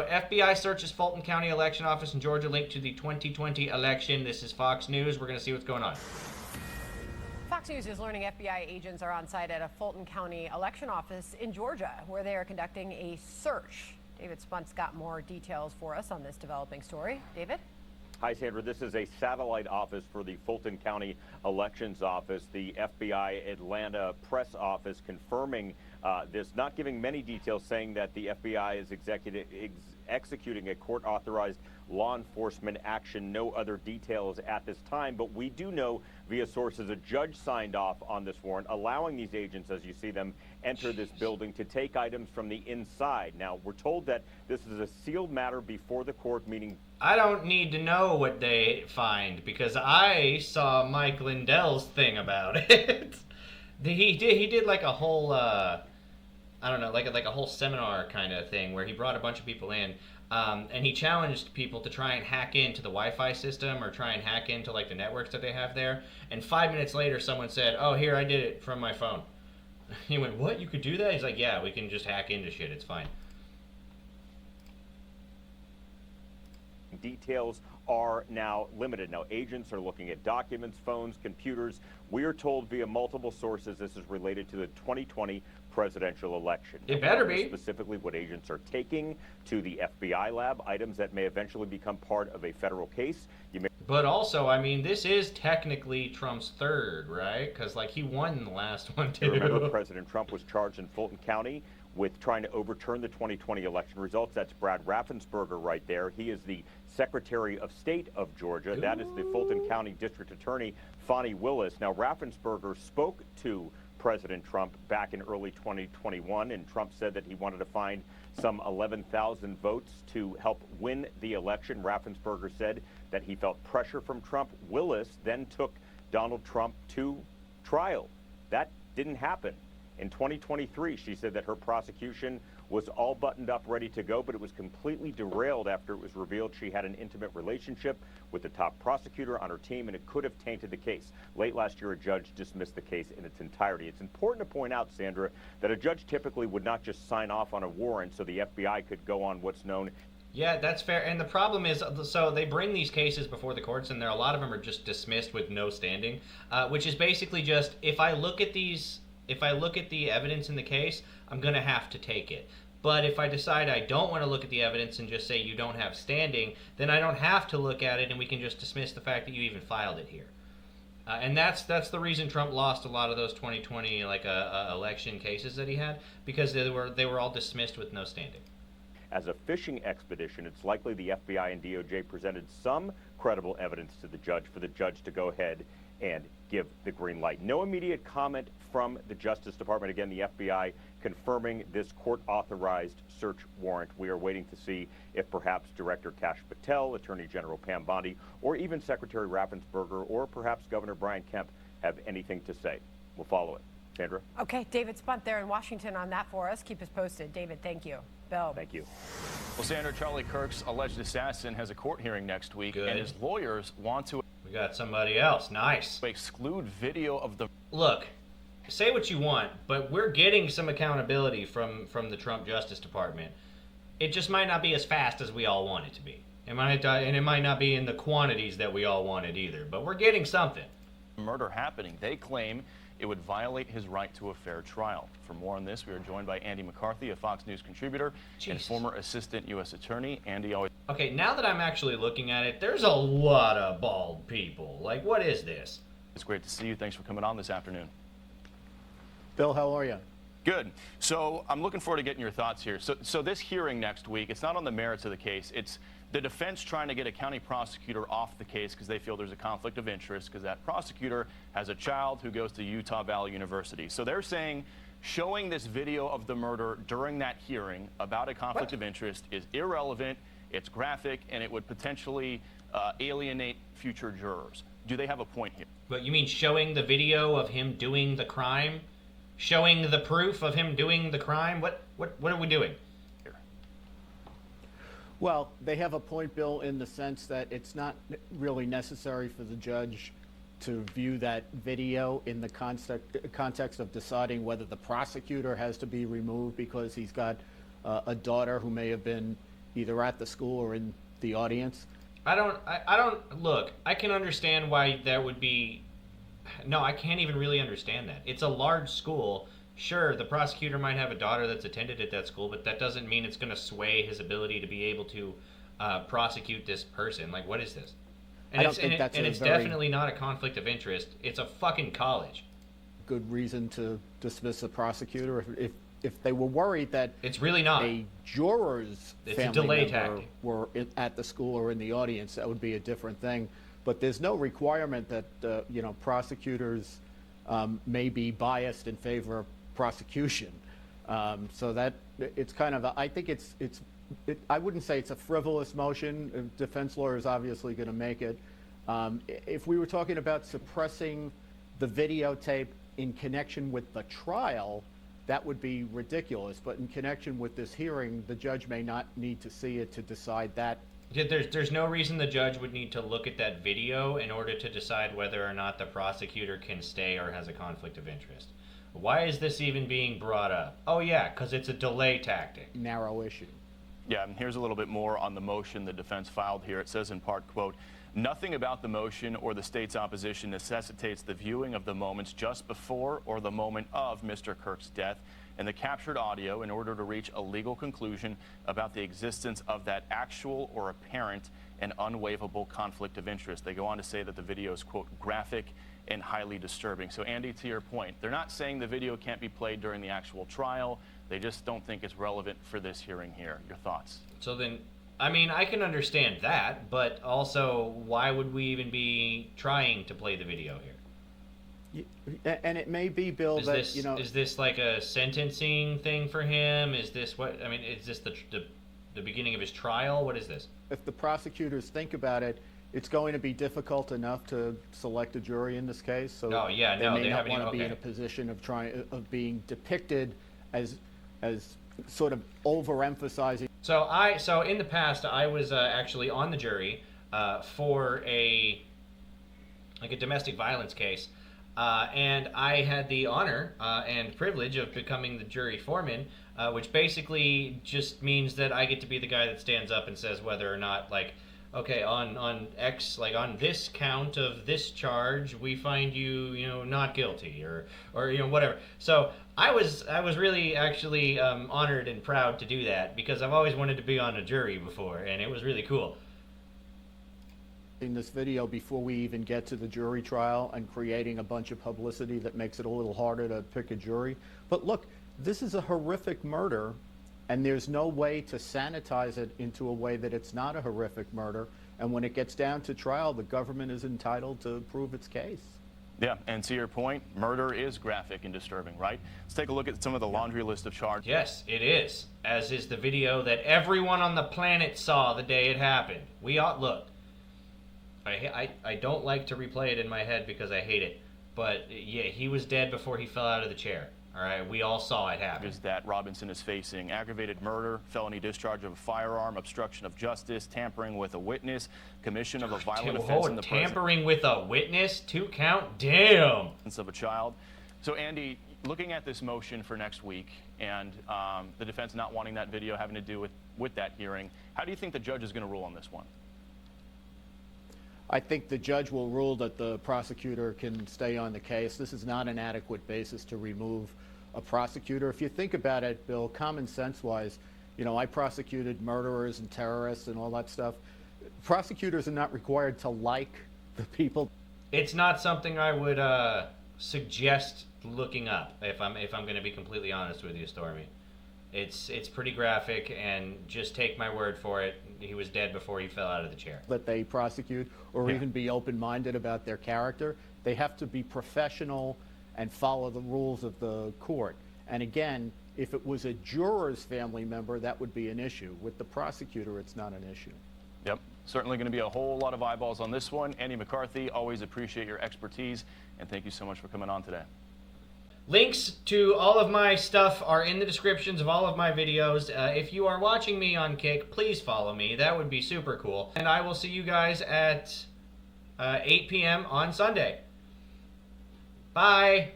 FBI searches Fulton County election office in Georgia linked to the 2020 election. This is Fox News. We're going to see what's going on. Fox News is learning FBI agents are on site at a Fulton County election office in Georgia, where they are conducting a search. David Spunt's got more details for us on this developing story. David? Hi, Sandra. This is a satellite office for the Fulton County Elections Office. The FBI Atlanta press office confirming this, not giving many details, saying that the FBI is executing a court-authorized law enforcement action. No other details at this time, but we do know via sources a judge signed off on this warrant, allowing these agents, as you see them, enter this building to take items from the inside. Now, we're told that this is a sealed matter before the court, meaning I don't need to know what they find because I saw Mike Lindell's thing about it. He did like a whole I don't know, like a whole seminar kind of thing where he brought a bunch of people in, and he challenged people to try and hack into the Wi-Fi system or try and hack into like the networks that they have there. And 5 minutes later, someone said, "Oh, here, I did it from my phone." He went, "What? You could do that?" He's like, "Yeah, we can just hack into shit. It's fine." details are now limited. Now, agents are looking at documents, phones, computers. We are told via multiple sources this is related to the 2020 presidential election. It better be. Specifically, what agents are taking to the FBI lab, items that may eventually become part of a federal case. But also, I mean, this is technically Trump's third, right? Because, like, he won the last one, too. Remember, President Trump was charged in Fulton County with trying to overturn the 2020 election results. That's Brad Raffensperger right there. He is the Secretary of State of Georgia. Ooh. That is the Fulton County District Attorney, Fani Willis. Now, Raffensperger spoke to President Trump back in early 2021, and Trump said that he wanted to find some 11,000 votes to help win the election. Raffensperger said that he felt pressure from Trump. Willis then took Donald Trump to trial. That didn't happen. In 2023, she said that her prosecution was all buttoned up, ready to go, but it was completely derailed after it was revealed she had an intimate relationship with the top prosecutor on her team, and it could have tainted the case. Late last year, a judge dismissed the case in its entirety. It's important to point out, Sandra, that a judge typically would not just sign off on a warrant so the FBI could go on what's known. Yeah, that's fair. And the problem is, so they bring these cases before the courts, and a lot of them are just dismissed with no standing, which is basically just, if I look at the evidence in the case, I'm going to have to take it. But if I decide I don't want to look at the evidence and just say you don't have standing, then I don't have to look at it, and we can just dismiss the fact that you even filed it here. And that's the reason Trump lost a lot of those 2020 election cases that he had, because they were all dismissed with no standing. As a fishing expedition, it's likely the FBI and DOJ presented some credible evidence to the judge for the judge to go ahead and give the green light. No immediate comment from the Justice Department. Again, the FBI confirming this court-authorized search warrant. We are waiting to see if perhaps Director Kash Patel, Attorney General Pam Bondi, or even Secretary Raffensperger, or perhaps Governor Brian Kemp have anything to say. We'll follow it. Sandra? Okay, David Spunt there in Washington on that for us. Keep us posted. David, thank you. Bill? Thank you. Well, Sandra, Charlie Kirk's alleged assassin has a court hearing next week, Good. And his lawyers want to... We got somebody else. Nice. ...exclude video of the... Look, say what you want, but we're getting some accountability from the Trump Justice Department. It just might not be as fast as we all want it to be. And it might not be in the quantities that we all wanted either, but we're getting something. ...murder happening. They claim it would violate his right to a fair trial. For more on this, we are joined by Andy McCarthy, a Fox News contributor and former assistant U.S. attorney. Andy, always... Okay, now that I'm actually looking at it, there's a lot of bald people. Like, what is this? It's great to see you. Thanks for coming on this afternoon. Bill, how are you? Good. So I'm looking forward to getting your thoughts here. So this hearing next week, it's not on the merits of the case. It's the defense trying to get a county prosecutor off the case because they feel there's a conflict of interest because that prosecutor has a child who goes to Utah Valley University. So they're saying showing this video of the murder during that hearing about a conflict of interest is irrelevant, it's graphic, and it would potentially alienate future jurors. Do they have a point here? But you mean showing the video of him doing the crime? Showing the proof of him doing the crime? What are we doing? Well, they have a point, Bill, in the sense that it's not really necessary for the judge to view that video in the context of deciding whether the prosecutor has to be removed because he's got a daughter who may have been either at the school or in the audience. I don't look. I can understand why that would be. No, I can't even really understand that. It's a large school. Sure, the prosecutor might have a daughter that's attended at that school, but that doesn't mean it's going to sway his ability to be able to prosecute this person. Like, what is this? And I don't think that's it's very definitely not a conflict of interest. It's a fucking college. good reason to dismiss the prosecutor. If they were worried that It's really not. a juror's It's a family delay member tactic. were at the school or in the audience, that would be a different thing. But there's no requirement that prosecutors may be biased in favor of prosecution. So that it's kind of I think I wouldn't say it's a frivolous motion. A defense lawyer is obviously going to make it. If we were talking about suppressing the videotape in connection with the trial, that would be ridiculous. But in connection with this hearing, the judge may not need to see it to decide that. Yeah, there's no reason the judge would need to look at that video in order to decide whether or not the prosecutor can stay or has a conflict of interest. Why is this even being brought up? Oh yeah, because it's a delay tactic. Narrow issue. Yeah, and here's a little bit more on the motion the defense filed here. It says in part, quote, "Nothing about the motion or the state's opposition necessitates the viewing of the moments just before or the moment of Mr. Kirk's death and the captured audio in order to reach a legal conclusion about the existence of that actual or apparent and unwaivable conflict of interest." They go on to say that the video is, quote, "graphic and highly disturbing." So, Andy, to your point, they're not saying the video can't be played during the actual trial. They just don't think it's relevant for this hearing here. Your thoughts? So then, I mean, I can understand that, but also, why would we even be trying to play the video here? And it may be, Bill, Is that this is this like a sentencing thing for him? Is this what I mean? Is this the beginning of his trial? What is this? if the prosecutors think about it, it's going to be difficult enough to select a jury in this case. So Oh, yeah, they no, may they not haven't want to even- be in a okay. position of being depicted as sort of overemphasizing. So in the past, I was actually on the jury for a domestic violence case, and I had the honor and privilege of becoming the jury foreman, which basically just means that I get to be the guy that stands up and says whether or not, like, okay, on X, like on this count of this charge, we find you, not guilty, or whatever. So I was really actually honored and proud to do that because I've always wanted to be on a jury before, and it was really cool. In this video before we even get to the jury trial and creating a bunch of publicity that makes it a little harder to pick a jury. But look, this is a horrific murder, and there's no way to sanitize it into a way that it's not a horrific murder. And when it gets down to trial, the government is entitled to prove its case. Yeah, and to your point, murder is graphic and disturbing, right? Let's take a look at some of the laundry list of charges. Yes, it is. As is the video that everyone on the planet saw the day it happened. We all look. I don't like to replay it in my head because I hate it. But yeah, he was dead before he fell out of the chair. All right, we all saw it happen. Is that Robinson is facing aggravated murder, felony discharge of a firearm, obstruction of justice, tampering with a witness, commission of a violent offense in the tampering with a witness, 2 count. Damn. presence of a child. So, Andy, looking at this motion for next week and the defense not wanting that video having to do with that hearing, how do you think the judge is going to rule on this one? I think the judge will rule that the prosecutor can stay on the case. This is not an adequate basis to remove a prosecutor. If you think about it, Bill, common sense-wise, I prosecuted murderers and terrorists and all that stuff. Prosecutors are not required to like the people. It's not something I would suggest looking up if I'm going to be completely honest with you, Stormy. It's pretty graphic, and just take my word for it. He was dead before he fell out of the chair. That they prosecute or Yeah. even be open-minded about their character. They have to be professional and follow the rules of the court. And again, if it was a juror's family member, that would be an issue. With the prosecutor, it's not an issue. Yep, certainly going to be a whole lot of eyeballs on this one. Andy McCarthy, always appreciate your expertise, and thank you so much for coming on today. Links to all of my stuff are in the descriptions of all of my videos. If you are watching me on Kick, please follow me. That would be super cool. And I will see you guys at 8 p.m. on Sunday. Bye.